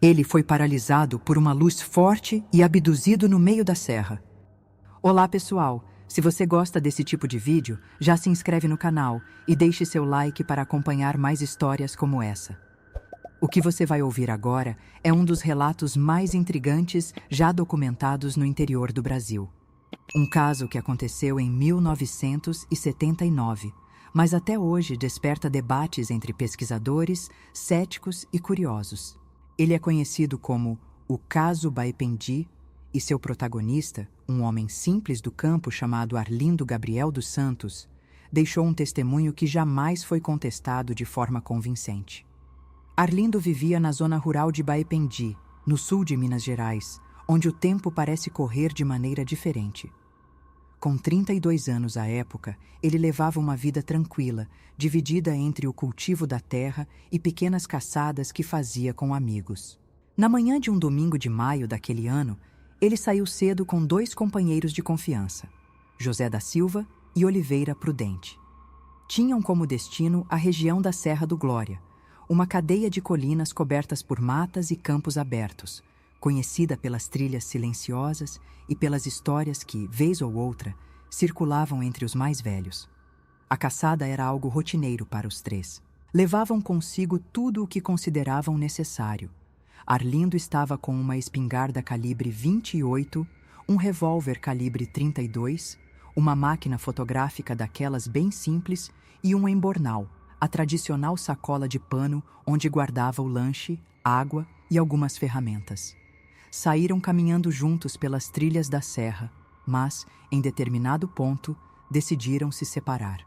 Ele foi paralisado por uma luz forte e abduzido no meio da serra. Olá, pessoal! Se você gosta desse tipo de vídeo, já se inscreve no canal e deixe seu like para acompanhar mais histórias como essa. O que você vai ouvir agora é um dos relatos mais intrigantes já documentados no interior do Brasil. Um caso que aconteceu em 1979, mas até hoje desperta debates entre pesquisadores, céticos e curiosos. Ele é conhecido como o Caso Baependi e seu protagonista, um homem simples do campo chamado Arlindo Gabriel dos Santos, deixou um testemunho que jamais foi contestado de forma convincente. Arlindo vivia na zona rural de Baependi, no sul de Minas Gerais, onde o tempo parece correr de maneira diferente. Com 32 anos à época, ele levava uma vida tranquila, dividida entre o cultivo da terra e pequenas caçadas que fazia com amigos. Na manhã de um domingo de maio daquele ano, ele saiu cedo com 2 companheiros de confiança, José da Silva e Oliveira Prudente. Tinham como destino a região da Serra do Glória, uma cadeia de colinas cobertas por matas e campos abertos, conhecida pelas trilhas silenciosas e pelas histórias que, vez ou outra, circulavam entre os mais velhos. A caçada era algo rotineiro para os 3. Levavam consigo tudo o que consideravam necessário. Arlindo estava com uma espingarda calibre 28, um revólver calibre 32, uma máquina fotográfica daquelas bem simples e um embornal, a tradicional sacola de pano onde guardava o lanche, água e algumas ferramentas. Saíram caminhando juntos pelas trilhas da serra, mas, em determinado ponto, decidiram se separar.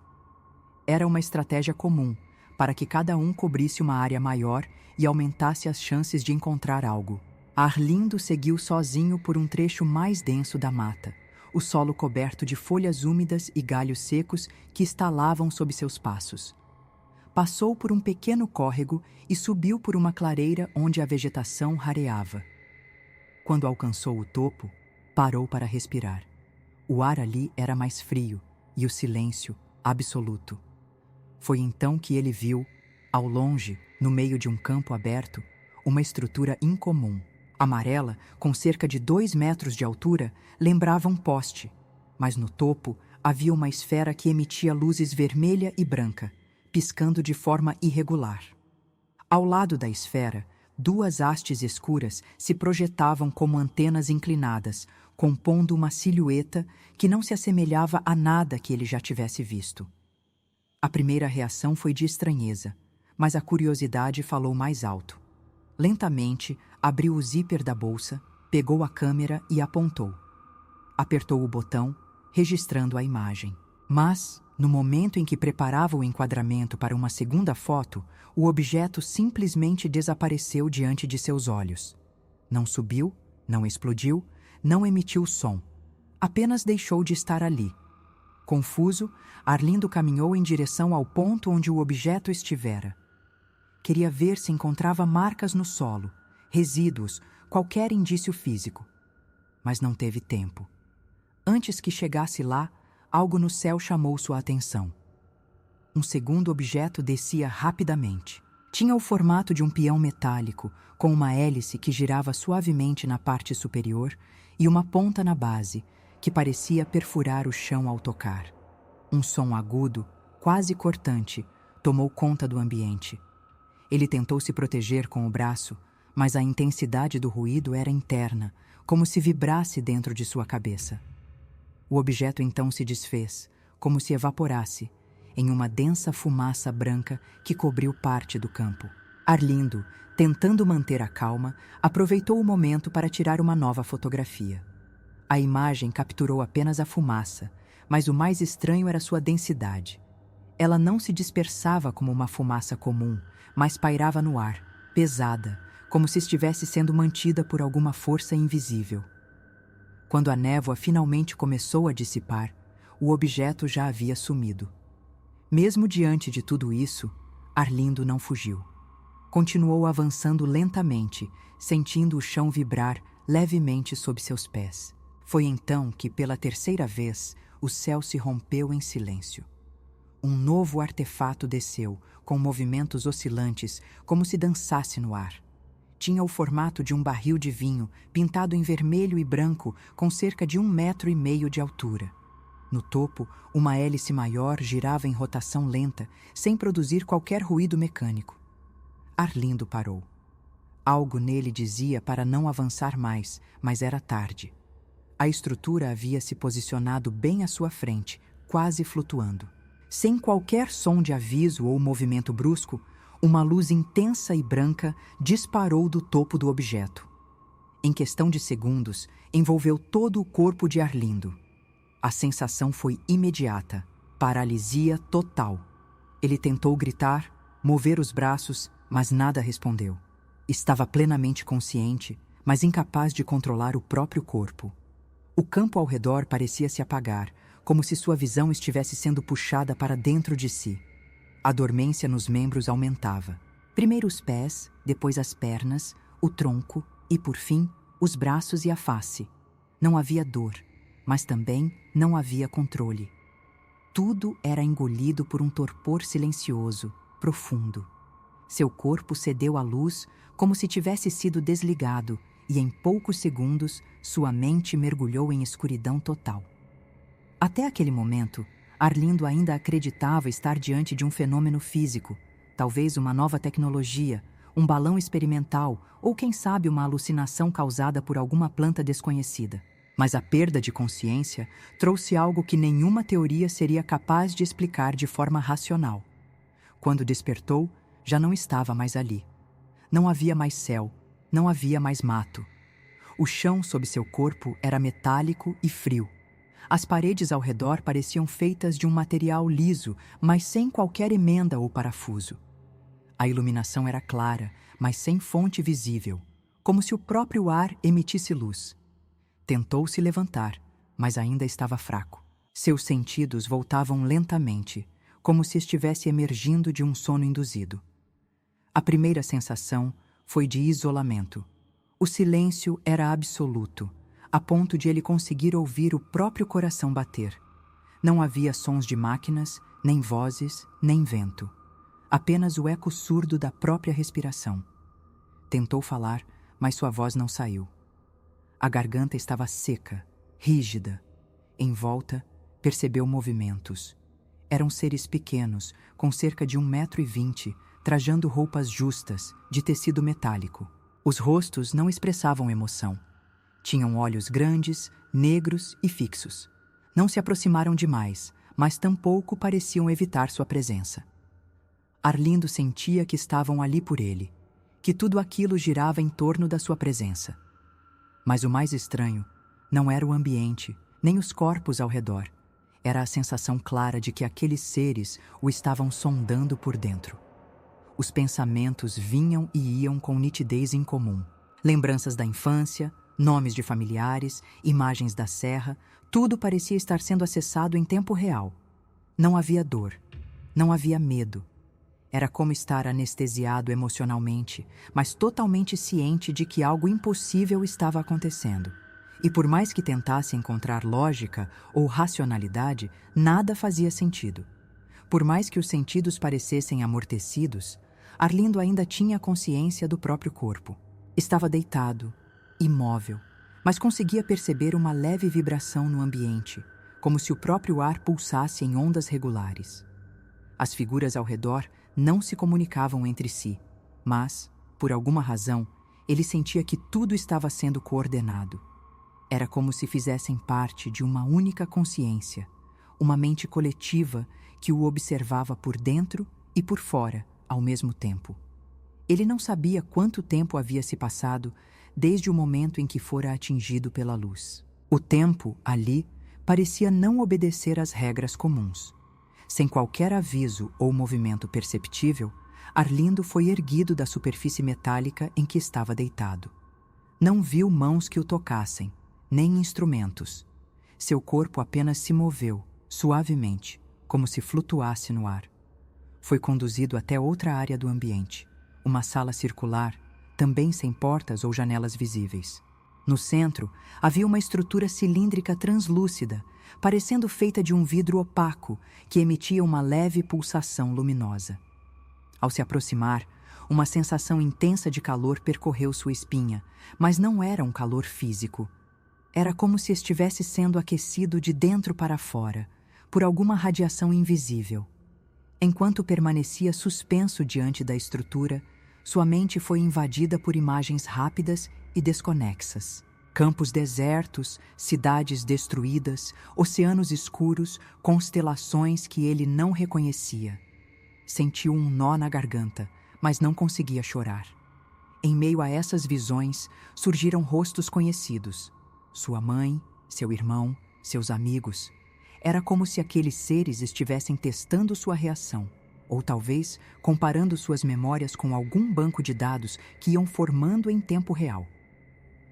Era uma estratégia comum, para que cada um cobrisse uma área maior e aumentasse as chances de encontrar algo. Arlindo seguiu sozinho por um trecho mais denso da mata, o solo coberto de folhas úmidas e galhos secos que estalavam sob seus passos. Passou por um pequeno córrego e subiu por uma clareira onde a vegetação rareava. Quando alcançou o topo, parou para respirar. O ar ali era mais frio e o silêncio absoluto. Foi então que ele viu, ao longe, no meio de um campo aberto, uma estrutura incomum. Amarela, com cerca de 2 metros de altura, lembrava um poste, mas no topo havia uma esfera que emitia luzes vermelha e branca, piscando de forma irregular. Ao lado da esfera, 2 hastes escuras se projetavam como antenas inclinadas, compondo uma silhueta que não se assemelhava a nada que ele já tivesse visto. A primeira reação foi de estranheza, mas a curiosidade falou mais alto. Lentamente, abriu o zíper da bolsa, pegou a câmera e apontou. Apertou o botão, registrando a imagem. Mas, no momento em que preparava o enquadramento para uma segunda foto, o objeto simplesmente desapareceu diante de seus olhos. Não subiu, não explodiu, não emitiu som. Apenas deixou de estar ali. Confuso, Arlindo caminhou em direção ao ponto onde o objeto estivera. Queria ver se encontrava marcas no solo, resíduos, qualquer indício físico. Mas não teve tempo. Antes que chegasse lá, algo no céu chamou sua atenção. Um segundo objeto descia rapidamente. Tinha o formato de um peão metálico, com uma hélice que girava suavemente na parte superior e uma ponta na base, que parecia perfurar o chão ao tocar. Um som agudo, quase cortante, tomou conta do ambiente. Ele tentou se proteger com o braço, mas a intensidade do ruído era interna, como se vibrasse dentro de sua cabeça. O objeto então se desfez, como se evaporasse, em uma densa fumaça branca que cobriu parte do campo. Arlindo, tentando manter a calma, aproveitou o momento para tirar uma nova fotografia. A imagem capturou apenas a fumaça, mas o mais estranho era sua densidade. Ela não se dispersava como uma fumaça comum, mas pairava no ar, pesada, como se estivesse sendo mantida por alguma força invisível. Quando a névoa finalmente começou a dissipar, o objeto já havia sumido. Mesmo diante de tudo isso, Arlindo não fugiu. Continuou avançando lentamente, sentindo o chão vibrar levemente sob seus pés. Foi então que, pela terceira vez, o céu se rompeu em silêncio. Um novo artefato desceu, com movimentos oscilantes, como se dançasse no ar. tinha o formato de um barril de vinho, pintado em vermelho e branco, com cerca de 1,5 metro de altura. No topo, uma hélice maior girava em rotação lenta, sem produzir qualquer ruído mecânico. Arlindo parou. Algo nele dizia para não avançar mais, mas era tarde. A estrutura havia se posicionado bem à sua frente, quase flutuando. Sem qualquer som de aviso ou movimento brusco, uma luz intensa e branca disparou do topo do objeto. Em questão de segundos, envolveu todo o corpo de Arlindo. A sensação foi imediata, paralisia total. Ele tentou gritar, mover os braços, mas nada respondeu. Estava plenamente consciente, mas incapaz de controlar o próprio corpo. O campo ao redor parecia se apagar, como se sua visão estivesse sendo puxada para dentro de si. A dormência nos membros aumentava. Primeiro os pés, depois as pernas, o tronco e, por fim, os braços e a face. Não havia dor, mas também não havia controle. Tudo era engolido por um torpor silencioso, profundo. Seu corpo cedeu à luz como se tivesse sido desligado e, em poucos segundos, sua mente mergulhou em escuridão total. Até aquele momento, Arlindo ainda acreditava estar diante de um fenômeno físico, talvez uma nova tecnologia, um balão experimental ou, quem sabe, uma alucinação causada por alguma planta desconhecida. Mas a perda de consciência trouxe algo que nenhuma teoria seria capaz de explicar de forma racional. Quando despertou, já não estava mais ali. Não havia mais céu, não havia mais mato. O chão sob seu corpo era metálico e frio. As paredes ao redor pareciam feitas de um material liso, mas sem qualquer emenda ou parafuso. A iluminação era clara, mas sem fonte visível, como se o próprio ar emitisse luz. Tentou se levantar, mas ainda estava fraco. Seus sentidos voltavam lentamente, como se estivesse emergindo de um sono induzido. A primeira sensação foi de isolamento. O silêncio era absoluto, a ponto de ele conseguir ouvir o próprio coração bater. Não havia sons de máquinas, nem vozes, nem vento. Apenas o eco surdo da própria respiração. Tentou falar, mas sua voz não saiu. A garganta estava seca, rígida. Em volta, percebeu movimentos. Eram seres pequenos, com cerca de 1,20 m, trajando roupas justas, de tecido metálico. Os rostos não expressavam emoção. Tinham olhos grandes, negros e fixos. Não se aproximaram demais, mas tampouco pareciam evitar sua presença. Arlindo sentia que estavam ali por ele, que tudo aquilo girava em torno da sua presença. Mas o mais estranho não era o ambiente, nem os corpos ao redor. Era a sensação clara de que aqueles seres o estavam sondando por dentro. Os pensamentos vinham e iam com nitidez incomum. Lembranças da infância, nomes de familiares, imagens da serra, tudo parecia estar sendo acessado em tempo real. Não havia dor, não havia medo. Era como estar anestesiado emocionalmente, mas totalmente ciente de que algo impossível estava acontecendo. E por mais que tentasse encontrar lógica ou racionalidade, nada fazia sentido. Por mais que os sentidos parecessem amortecidos, Arlindo ainda tinha consciência do próprio corpo. Estava deitado, imóvel, mas conseguia perceber uma leve vibração no ambiente, como se o próprio ar pulsasse em ondas regulares. As figuras ao redor não se comunicavam entre si, mas, por alguma razão, ele sentia que tudo estava sendo coordenado. Era como se fizessem parte de uma única consciência, uma mente coletiva que o observava por dentro e por fora ao mesmo tempo. Ele não sabia quanto tempo havia se passado desde o momento em que fora atingido pela luz. O tempo, ali, parecia não obedecer às regras comuns. Sem qualquer aviso ou movimento perceptível, Arlindo foi erguido da superfície metálica em que estava deitado. Não viu mãos que o tocassem, nem instrumentos. Seu corpo apenas se moveu, suavemente, como se flutuasse no ar. Foi conduzido até outra área do ambiente, uma sala circular, também sem portas ou janelas visíveis. No centro, havia uma estrutura cilíndrica translúcida, parecendo feita de um vidro opaco que emitia uma leve pulsação luminosa. Ao se aproximar, Uma sensação intensa de calor percorreu sua espinha, mas não era um calor físico. Era como se estivesse sendo aquecido de dentro para fora, por alguma radiação invisível. Enquanto permanecia suspenso diante da estrutura, sua mente foi invadida por imagens rápidas e desconexas. Campos desertos, cidades destruídas, oceanos escuros, constelações que ele não reconhecia. Sentiu um nó na garganta, mas não conseguia chorar. Em meio a essas visões, surgiram rostos conhecidos. Sua mãe, seu irmão, seus amigos. Era como se aqueles seres estivessem testando sua reação, ou talvez comparando suas memórias com algum banco de dados que iam formando em tempo real.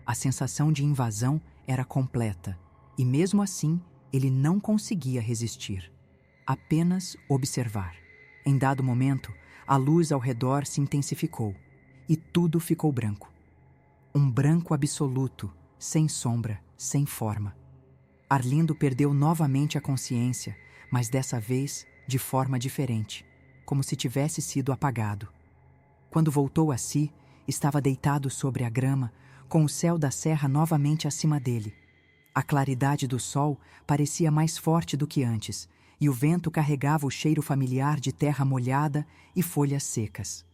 A sensação de invasão era completa, e mesmo assim ele não conseguia resistir. Apenas observar. Em dado momento, a luz ao redor se intensificou, e tudo ficou branco. Um branco absoluto, sem sombra, sem forma. Arlindo perdeu novamente a consciência, mas dessa vez de forma diferente, como se tivesse sido apagado. Quando voltou a si, estava deitado sobre a grama, com o céu da serra novamente acima dele. A claridade do sol parecia mais forte do que antes, e o vento carregava o cheiro familiar de terra molhada e folhas secas.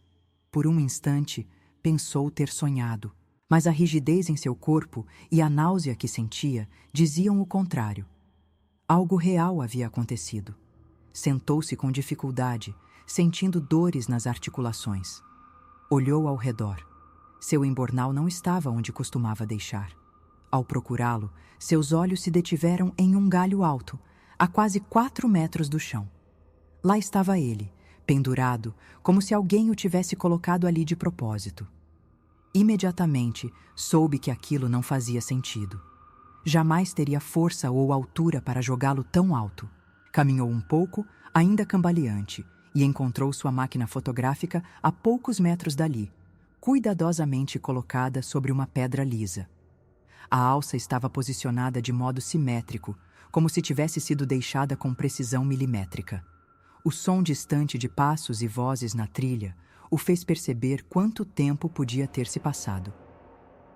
Por um instante, pensou ter sonhado, mas a rigidez em seu corpo e a náusea que sentia diziam o contrário. Algo real havia acontecido. Sentou-se com dificuldade, sentindo dores nas articulações. Olhou ao redor. Seu embornal não estava onde costumava deixar. Ao procurá-lo, seus olhos se detiveram em um galho alto, a quase 4 metros do chão. Lá estava ele, pendurado, como se alguém o tivesse colocado ali de propósito. Imediatamente, soube que aquilo não fazia sentido. Jamais teria força ou altura para jogá-lo tão alto. Caminhou um pouco, ainda cambaleante, e encontrou sua máquina fotográfica a poucos metros dali, cuidadosamente colocada sobre uma pedra lisa. A alça estava posicionada de modo simétrico, como se tivesse sido deixada com precisão milimétrica. O som distante de passos e vozes na trilha o fez perceber quanto tempo podia ter se passado.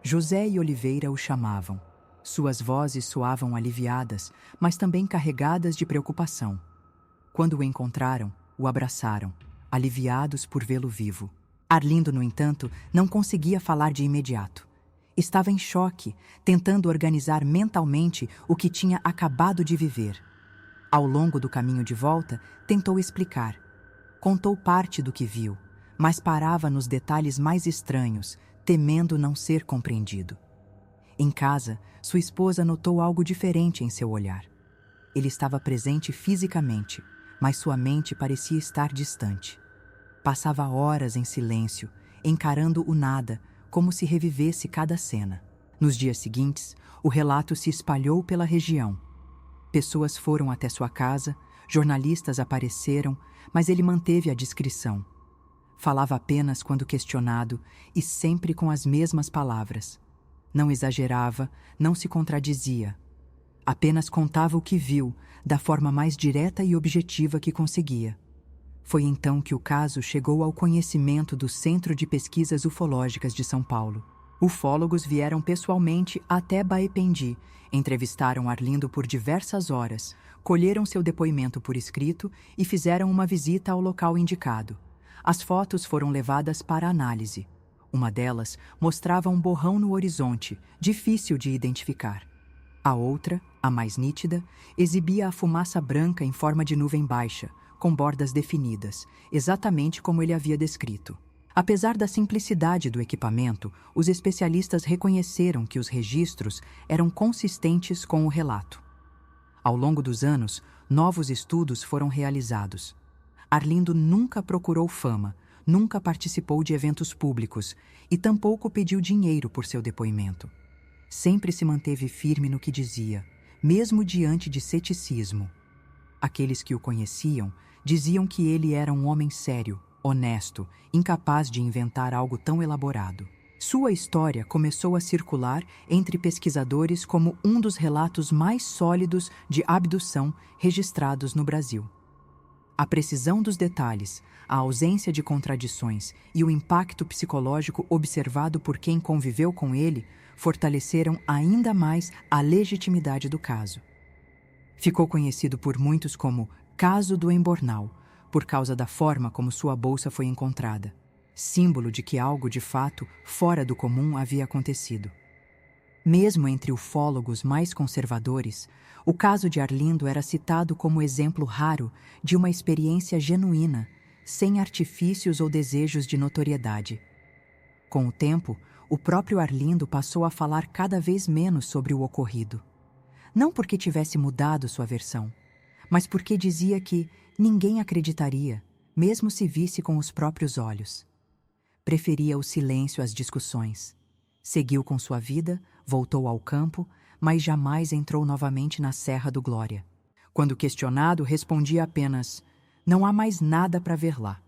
José e Oliveira o chamavam. Suas vozes soavam aliviadas, mas também carregadas de preocupação. Quando o encontraram, o abraçaram, aliviados por vê-lo vivo. Arlindo, no entanto, não conseguia falar de imediato. Estava em choque, tentando organizar mentalmente o que tinha acabado de viver. Ao longo do caminho de volta, tentou explicar. Contou parte do que viu, mas parava nos detalhes mais estranhos, temendo não ser compreendido. Em casa, sua esposa notou algo diferente em seu olhar. Ele estava presente fisicamente, mas sua mente parecia estar distante. Passava horas em silêncio, encarando o nada, como se revivesse cada cena. Nos dias seguintes, o relato se espalhou pela região. Pessoas foram até sua casa, jornalistas apareceram, mas ele manteve a discrição. Falava apenas quando questionado e sempre com as mesmas palavras. Não exagerava, não se contradizia. Apenas contava o que viu, da forma mais direta e objetiva que conseguia. Foi então que o caso chegou ao conhecimento do Centro de Pesquisas Ufológicas de São Paulo. Ufólogos vieram pessoalmente até Baependi, entrevistaram Arlindo por diversas horas, colheram seu depoimento por escrito e fizeram uma visita ao local indicado. As fotos foram levadas para análise. Uma delas mostrava um borrão no horizonte, difícil de identificar. A outra, a mais nítida, exibia a fumaça branca em forma de nuvem baixa, com bordas definidas, exatamente como ele havia descrito. Apesar da simplicidade do equipamento, os especialistas reconheceram que os registros eram consistentes com o relato. Ao longo dos anos, novos estudos foram realizados. Arlindo nunca procurou fama, nunca participou de eventos públicos e tampouco pediu dinheiro por seu depoimento. Sempre se manteve firme no que dizia, mesmo diante de ceticismo. Aqueles que o conheciam diziam que ele era um homem sério, honesto, incapaz de inventar algo tão elaborado. Sua história começou a circular entre pesquisadores como um dos relatos mais sólidos de abdução registrados no Brasil. A precisão dos detalhes, a ausência de contradições e o impacto psicológico observado por quem conviveu com ele fortaleceram ainda mais a legitimidade do caso. Ficou conhecido por muitos como Caso do Embornal, por causa da forma como sua bolsa foi encontrada, símbolo de que algo de fato fora do comum havia acontecido. Mesmo entre ufólogos mais conservadores, o caso de Arlindo era citado como exemplo raro de uma experiência genuína, sem artifícios ou desejos de notoriedade. Com o tempo, o próprio Arlindo passou a falar cada vez menos sobre o ocorrido. Não porque tivesse mudado sua versão, mas porque dizia que ninguém acreditaria, mesmo se visse com os próprios olhos. Preferia o silêncio às discussões. Seguiu com sua vida, voltou ao campo, mas jamais entrou novamente na Serra do Glória. Quando questionado, respondia apenas: "Não há mais nada para ver lá."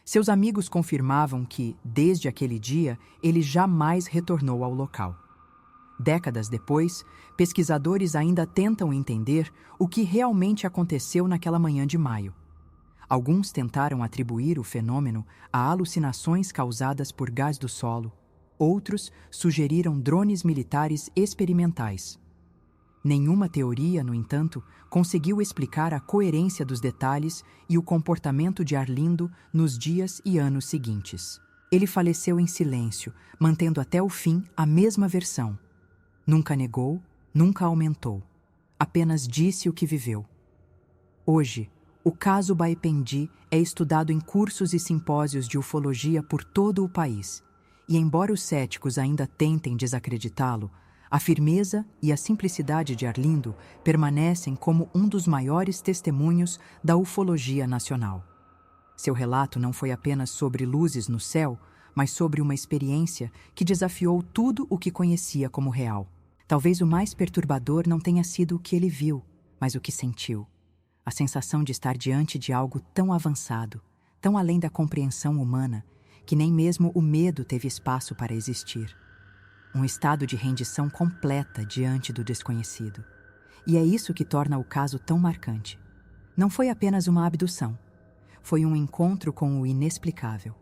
Seus amigos confirmavam que, desde aquele dia, ele jamais retornou ao local. Décadas depois, pesquisadores ainda tentam entender o que realmente aconteceu naquela manhã de maio. Alguns tentaram atribuir o fenômeno a alucinações causadas por gás do solo. Outros sugeriram drones militares experimentais. Nenhuma teoria, no entanto, conseguiu explicar a coerência dos detalhes e o comportamento de Arlindo nos dias e anos seguintes. Ele faleceu em silêncio, mantendo até o fim a mesma versão. Nunca negou, nunca aumentou. Apenas disse o que viveu. Hoje, o caso Baipendi é estudado em cursos e simpósios de ufologia por todo o país. E embora os céticos ainda tentem desacreditá-lo, a firmeza e a simplicidade de Arlindo permanecem como um dos maiores testemunhos da ufologia nacional. Seu relato não foi apenas sobre luzes no céu, mas sobre uma experiência que desafiou tudo o que conhecia como real. Talvez o mais perturbador não tenha sido o que ele viu, mas o que sentiu. A sensação de estar diante de algo tão avançado, tão além da compreensão humana, que nem mesmo o medo teve espaço para existir. Um estado de rendição completa diante do desconhecido. E é isso que torna o caso tão marcante. Não foi apenas uma abdução. Foi um encontro com o inexplicável.